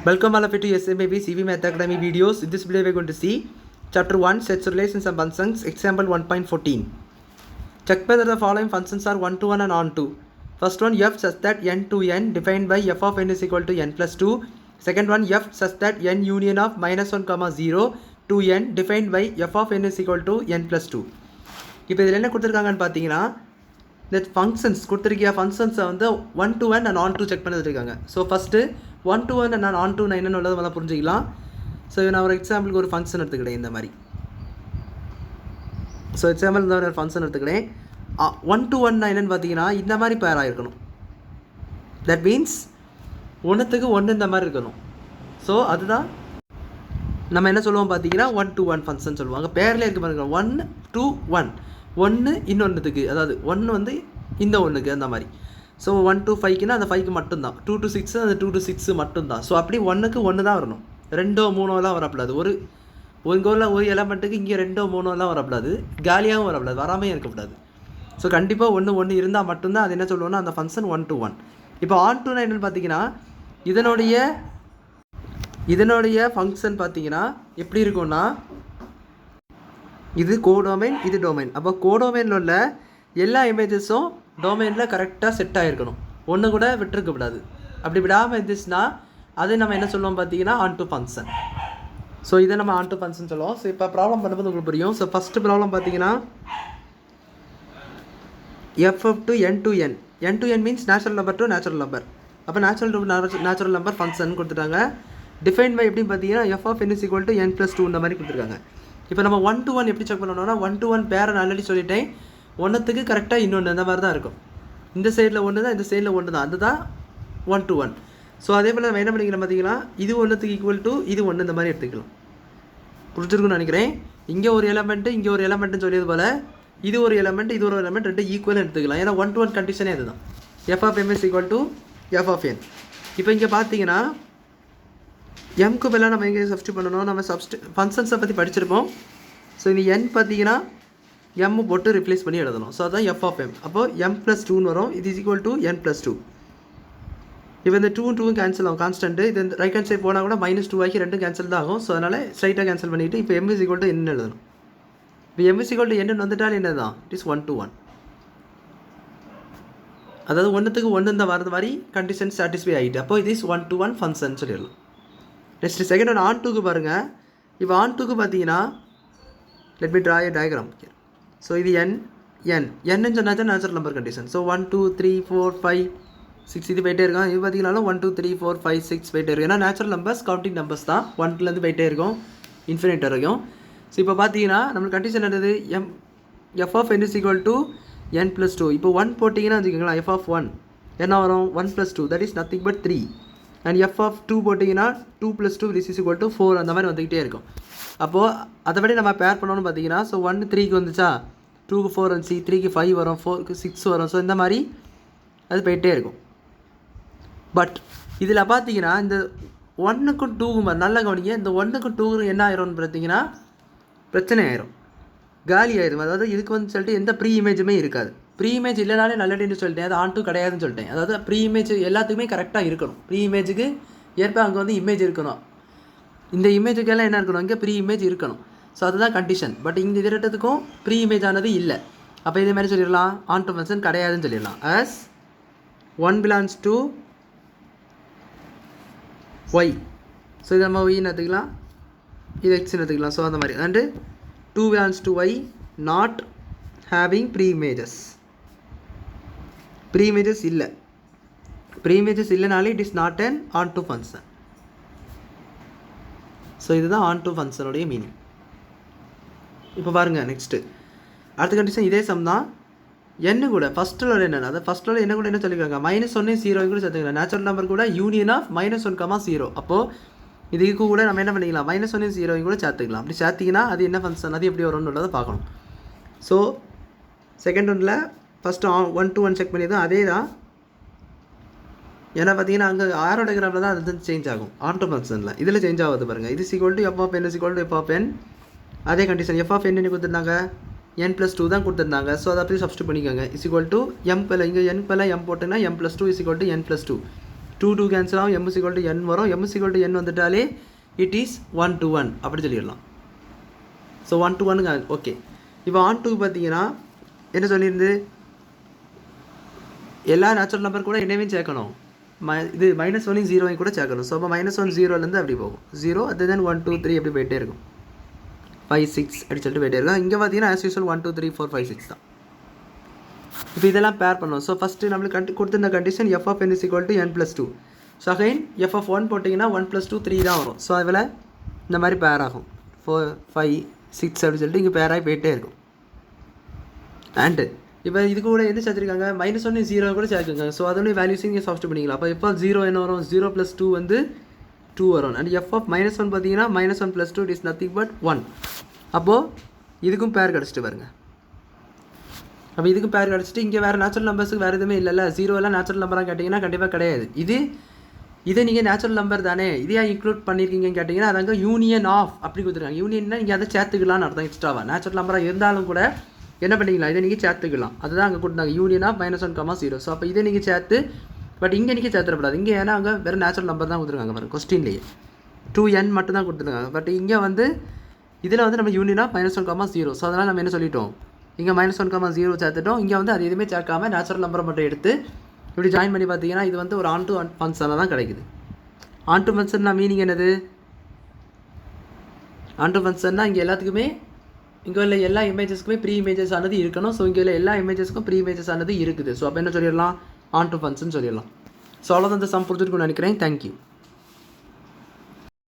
Welcome all of you to SMAB CV Math Academy videos. In this video we are going to see Chapter 1 Sets, Relations and Functions, Example 1.14. Check whether the following functions are 1 to 1 and on to. First one, f such that n to n defined by f of n is equal to n plus 2. Second one, f such that n union of minus 1 comma 0 to n defined by f of n is equal to n plus 2. இப்போ இதில் என்ன கொடுத்துருக்காங்கன்னு பார்த்தீங்கன்னா இந்த functions கொடுத்துருக்கிய ஃபங்க்ஷன்ஸை வந்து 1 to 1 and on to check பண்ணி வச்சுருக்காங்க. So first 1 to 1 and on to என்னென்னு உள்ளது முதல்ல புரிஞ்சிக்கலாம். ஸோ நான் ஒரு எக்ஸாம்பிளுக்கு ஒரு ஃபங்க்ஷன் எடுத்துக்கிட்டேன் இந்த மாதிரி. ஸோ எக்ஸாம்பிள் இந்த ஒரு ஃபங்க்ஷன் எடுத்துக்கிட்டேன். 1 to 1 என்னென்னு பார்த்தீங்கன்னா இந்த மாதிரி பேராக இருக்கணும். தட் மீன்ஸ் ஒன்றுத்துக்கு ஒன்று இந்த மாதிரி இருக்கணும். ஸோ அதுதான் நம்ம என்ன சொல்லுவோம் பார்த்தீங்கன்னா 1 to 1 ஃபங்க்ஷன் சொல்லுவாங்க. பேரில் இருக்க பாருங்க 1 to 1 ஒன்று இன்னொன்றுத்துக்கு, அதாவது ஒன்று வந்து இந்த ஒன்றுக்கு அந்த மாதிரி. ஸோ 1 to 5க்குன்னா அந்த 5க்கு மட்டும்தான், 2 to 6 அந்த 2 to 6 மட்டும்தான். ஸோ அப்படி ஒன்றுக்கு ஒன்று தான் வரணும், 2 3 வரக்கூடாது. ஒரு ஒரு எலமெண்ட்டுக்கு இங்கே 2 3 வரக்கூடாது, காலியாகவும் வரக்கூடாது, வராமையும் இருக்கக்கூடாது. ஸோ கண்டிப்பாக ஒன்று இருந்தால் மட்டும்தான் அது என்ன சொல்லுவோம்னா அந்த ஃபங்க்ஷன் 1 to 1. இப்போ ஆன் டூனா என்னென்னு பார்த்தீங்கன்னா இதனுடைய ஃபங்க்ஷன் பார்த்தீங்கன்னா எப்படி இருக்கும்னா இது கோடோமைன், இது டொமைன். அப்போ கோடோமைனில் உள்ள எல்லா இமேஜஸும் டொமைனில் கரெக்டாக செட் ஆகிருக்கணும், ஒன்று கூட விட்டுருக்கக்கூடாது. அப்படி விடாமல் இருந்துச்சுன்னா அதை நம்ம என்ன சொல்லுவோம் பார்த்தீங்கன்னா ஆன் டு ஃபங்க்ஷன். ஸோ இதை நம்ம ஆன் டு ஃபங்க்ஷன் சொல்லுவோம். ஸோ இப்போ ப்ராப்ளம் பண்ணும்போது உங்களுக்கு புரியும். ஸோ ஃபஸ்ட்டு ப்ராப்ளம் பார்த்தீங்கன்னா f to n to n. N to n means natural number to natural number. அப்போ நேச்சுரல் நம்பர் ஃபங்க்ஷன் கொடுத்துட்டாங்க. டிஃபைன் பை எப்படி பார்த்தீங்கன்னா f of n is equal to n + 2 இந்த மாதிரி கொடுத்துருக்காங்க. இப்போ நம்ம 1 to 1 எப்படி செக் பண்ணணும்னா 1 to 1 பேரை நான் ஆல்ரெடி சொல்லிட்டேன், ஒன்றுத்துக்கு கரெக்டாக இன்னொன்று இந்த மாதிரி தான் இருக்கும். இந்த சைடில் ஒன்று தான், இந்த சைடில் ஒன்று தான், அதுதான் 1 to 1. ஸோ அதே போல் நம்ம என்ன பண்ணிக்கலாம் பார்த்தீங்கன்னா இது ஒன்றுத்துக்கு ஈக்குவல் டு இது ஒன்று இந்த மாதிரி எடுத்துக்கலாம். புரிஞ்சிருக்குன்னு நினைக்கிறேன். இங்கே ஒரு எலமெண்ட்டு இங்கே ஒரு எலமெண்ட்டுன்னு சொல்லியது போல் இது ஒரு எலமெண்ட் இது ஒரு எலமெண்ட் ரெண்டு ஈக்குவலாக எடுத்துக்கலாம். ஏன்னா 1 to 1 கண்டிஷனே அதுதான், F of M is equal to F of N. இப்போ இங்கே பார்த்தீங்கன்னா எம்க்கு பதிலாக நம்ம எங்கே சப்ஸ்டியூட் பண்ணணும், நம்ம ஃபங்க்ஷன்ஸை பற்றி படிச்சிருப்போம். ஸோ இந்த என் பார்த்தீங்கன்னா எம் போட்டு ரிப்ளேஸ் பண்ணி எழுதணும். ஸோ அதுதான் எஃப் ஆஃப் எம். அப்போ m + 2 வரும், இது இஸ் ஈக்குவல் டு n + 2. இப்போ இந்த 2 கேன்சல் ஆகும், கான்ஸ்டன்ட்டு. இது ரைட் ஹேண்ட் சைட் போனால் கூட -2 ஆகி ரெண்டும் கேன்சல் தான் ஆகும். ஸோ அதனால் ஸ்ட்ரைட்டாக கேன்சல் பண்ணிவிட்டு இப்போ m is equal to n எழுதணும். இப்போ m is equal to n வந்துட்டால் என்ன தான், இட் இஸ் 1 to 1. அதாவது ஒன்றுத்துக்கு ஒன்று இந்த வரது மாதிரி கண்டிஷன் சாட்டிஸ்ஃபை ஆகிட்டு அப்போ இது இஸ் 1 to 1 ஃபங்க்ஷன் சொல்லிடலாம். நெக்ஸ்ட் செகண்ட் ஒன் ஆன் டூக்கு பாருங்கள். இப்போ ஆன் டூக்கு பார்த்தீங்கன்னா லெட் மீ ட்ரா ஏ டயக்ராம். ஸோ இது என்னன்னு சொன்னாச்சா நேச்சுரல் நம்பர் கண்டிஷன். ஸோ 1 2 3 4 5 6 இது போயிட்டே இருக்கும். இது பார்த்தீங்கன்னாலும் 1 2 3 4 5 6 போயிட்டே இருக்கும். ஏன்னா நேச்சுரல் நம்பர்ஸ் கவுண்டிங் நம்பர்ஸ் தான், 1லேருந்து போயிட்டே இருக்கும் இன்ஃபினிட் வரைக்கும். ஸோ இப்போ பார்த்தீங்கன்னா நம்மளுக்கு கண்டிஷன் என்னது, f of n is equal to n + 2. இப்போ 1 போட்டிங்கன்னா வச்சுக்கோங்களா, எஃப் ஆஃப் 1 என்ன வரும் 1 + 2 that is nothing but 3. And f of 2 போட்டிங்கன்னா 2 + 2 திஸ் இஸ் ஈக்குவல் டு 4 அந்த மாதிரி வந்துக்கிட்டே இருக்கும். அப்போது அதைப்படி நம்ம பேர் பண்ணணும்னு பார்த்தீங்கன்னா ஸோ 1 3க்கு வந்துச்சா, 2க்கு 4 வந்துச்சு, 3க்கு 5 வரும், 4க்கு 6 வரும். ஸோ இந்த மாதிரி அது போயிட்டே இருக்கும். பட் இதில் பார்த்தீங்கன்னா இந்த 1க்கும் 2க்கும் நல்லா கவனிங்க, இந்த 1க்கும் 2க்கும் என்ன ஆயிரும்னு பார்த்தீங்கன்னா பிரச்சனை ஆயிரும், காலி ஆயிரும். அதாவது இதுக்கு வந்து சொல்லிட்டு எந்த ப்ரீ இமேஜுமே இருக்காது. ப்ரீ இமேஜ் இல்லைனாலே நல்லடின்னு சொல்லிட்டேன், அது ஆன் டூ கிடையாதுன்னு சொல்லிட்டேன். அதாவது ப்ரீ இமேஜ் எல்லாத்துக்குமே கரெக்டாக இருக்கணும். ப்ரீ இமேஜுக்கு ஏற்ப அங்கே வந்து இமேஜ் இருக்கணும், இந்த இமேஜுக்கெல்லாம் என்ன இருக்கணும், இங்கே ப்ரீ இமேஜ் இருக்கணும். ஸோ அதுதான் கண்டிஷன். பட் இங்கே இது ரெண்டுத்துக்கும் ப்ரீ இமேஜ் ஆனது இல்லை. அப்போ இதே மாதிரி சொல்லிடலாம் ஆன் டூ ஃபங்க்ஷன் கிடையாதுன்னு சொல்லிடலாம். as 1 belongs to y. So இது நம்ம ஒய்ன்னு எடுத்துக்கலாம், இது எக்ஸ்ன்னு எடுத்துக்கலாம். ஸோ அந்த மாதிரி and 2 belongs to y not having pre images. Pre images இல்லை, ப்ரீ இமேஜஸ் இல்லைனாலே it is not an onto function. So இதுதான் ஆன் டு ஃபங்க்ஷனுடைய மீனிங். இப்போ பாருங்கள் நெக்ஸ்ட்டு அடுத்த கண்டிஷன் இதே சம் தான். என்ன கூட ஃபஸ்ட்டில் என்னென்ன, அதாவது ஃபஸ்ட்டில் என்ன கூட என்ன சொல்லியிருக்காங்க -1 0 கூட சேர்த்துக்கலாம். நேச்சுரல் நம்பர் கூட யூனியன் ஆஃப் -1 0. அப்போது இதுக்கு கூட நம்ம என்ன பண்ணிக்கலாம் -1 0 கூட சேர்த்துக்கலாம். அப்படி சேர்த்திங்கன்னா அது என்ன ஃபங்க்ஷன், அது எப்படி வரும்னு உள்ளதை பார்க்கணும். ஸோ செகண்ட் ஒன்றில் ஃபஸ்ட்டு 1 to 1 செக் பண்ணியதும் அதே தான். ஏன்னா பார்த்தீங்கன்னா அங்கே ஆரோ டயக்ராமில் தான் அது சேஞ்ச் ஆகும், ஆன் டு ஃபங்க்ஷனில் இதில் சேஞ்ச் ஆகுது பாருங்கள். இது equal to F of n is equal to F of n. அதே கண்டிஷன் எஃப் ஆஃப் n கொடுத்துருந்தாங்க, n + 2 தான் கொடுத்துருந்தாங்க. ஸோ அதை அப்படியே சப்ஸ்டியூட் பண்ணிக்கோங்க. இஸ் ஈக்குவல் டு m இங்கே n m போட்டிங்கன்னா m + 2 is equal to n + 2. 2 cancel ஆகும், m = n வரும். m = n வந்துட்டாலே இட் இஸ் 1 to 1 அப்படி சொல்லிடலாம். So 1 to 1 okay. இப்போ ஆன் டூ பார்த்தீங்கன்னா என்ன சொல்லியிருந்து, எல்லா நேச்சுரல் நம்பர் கூட என்னையும் சேர்க்கணும், இது -1 0 கூட சேர்க்கணும். ஸோ அப்போ -1 0லேருந்து அப்படி போகும் 0, அது தென் 1 2 3 அப்படி போயிட்டே இருக்கும், 5 6 அப்படி சொல்லிட்டு போயிட்டே இருக்கும். இங்கே பார்த்தீங்கன்னா ஆஸ் யூஸ்வல் 1 2 3 4 5 6 தான். இப்போ இதெல்லாம் பேர் பண்ணணும். ஸோ ஃபஸ்ட்டு நம்மளுக்கு கொடுத்துருந்த condition f of n = n + 2. So again f of 1 போட்டிங்கன்னா 1 + 2 3 தான் வரும். ஸோ அதில் இந்த மாதிரி பேர் ஆகும் 4 5 6 அப்படின்னு சொல்லிட்டு இங்கே பேராகி போயிட்டே இருக்கும். அண்டு இப்போ இது கூட எது சேர்த்துருக்காங்க, -1 0 கூட சேர்க்குங்க. ஸோ அதோடைய வேல்யூஸும் இங்கே சப்ஸ்டிட் பண்ணிக்கலாம். அப்போ எப்போ 0 என்ன வரும், 0 + 2 வந்து 2 வரும். அண்ட் f of -1 பார்த்தீங்கன்னா -1 + 2 இஸ் நத்திங் பட் 1. அப்போது இதுக்கும் பேர் கிடச்சிட்டு பாருங்க. அப்போ இதுக்கும் பேர் கிடச்சிட்டு இங்கே வேறு நேச்சுரல் நம்பர்ஸுக்கு வேறு எதுவுமே இல்லைல்ல, 0 எல்லாம் நேச்சுரல் நம்பராக கேட்டிங்கன்னா கண்டிப்பாக கிடையாது. இதை நீங்கள் நேச்சுரல் நம்பர் தானே, இதையா இன்க்ளூட் பண்ணியிருக்கீங்கன்னு கேட்டிங்கன்னா அதாங்க யூனியன் ஆஃப் அப்படி கொடுத்துருக்காங்க. யூனியன்னா நீங்கள் அதை சேர்த்துக்கலான்னு அர்த்தம். எக்ஸ்ட்ராவாக நேச்சுரல் நம்பராக இருந்தாலும் கூட என்ன பண்ணிக்கலாம், இதை நீங்கள் சேர்த்துக்கலாம். அதுதான் அங்கே கொடுத்தாங்க யூனியன் ஆஃப் -1, 0. ஸோ அப்போ இதை நீங்கள் சேர்த்து, பட் இங்கே நீங்கள் சேர்த்துடக்கூடாது. இங்கே ஏன்னா அங்கே வேறு நேச்சுரல் நம்பர் தான் கொடுத்துருக்காங்க பாருங்க, கொஸ்டின்லேயே 2n மட்டும் தான் கொடுத்துருக்காங்க. பட் இங்கே வந்து இதில் வந்து நம்ம யூனியன் ஆஃப் -1, 0. ஸோ அதனால் நம்ம என்ன சொல்லிட்டோம், இங்கே -1, 0 சேர்த்துட்டோம். இங்கே வந்து அது எதுவுமே சேர்க்காம நேச்சுரல் நம்பரை மட்டும் எடுத்து இப்படி ஜாயின் பண்ணி பார்த்தீங்கன்னா இது வந்து ஒரு ஆன் டு ஃபங்க்ஷனாக தான் கிடைக்குது. ஆன் டு ஃபங்க்ஷன்னா மீனிங் என்னது, ஆன் டு ஃபங்க்ஷன்னா இங்கே எல்லாத்துக்குமே, இங்கே உள்ள எல்லா இமேஜஸ்க்குமே ப்ரீ இமேஜஸ் ஆனது இருக்கணும். ஸோ இங்கே உள்ள எல்லா இமேஜஸ்க்கும் ப்ரீ இமேஜஸ் ஆனது இருக்குது. ஸோ அப்போ என்ன சொல்லிடலாம், ஆன் டு ஃபங்க்ஷன் சொல்லிடலாம். ஸோ அவ்வளோதான் இந்த சம் புரிஞ்சுருக்குன்னு நினைக்கிறேன். தேங்க்யூ.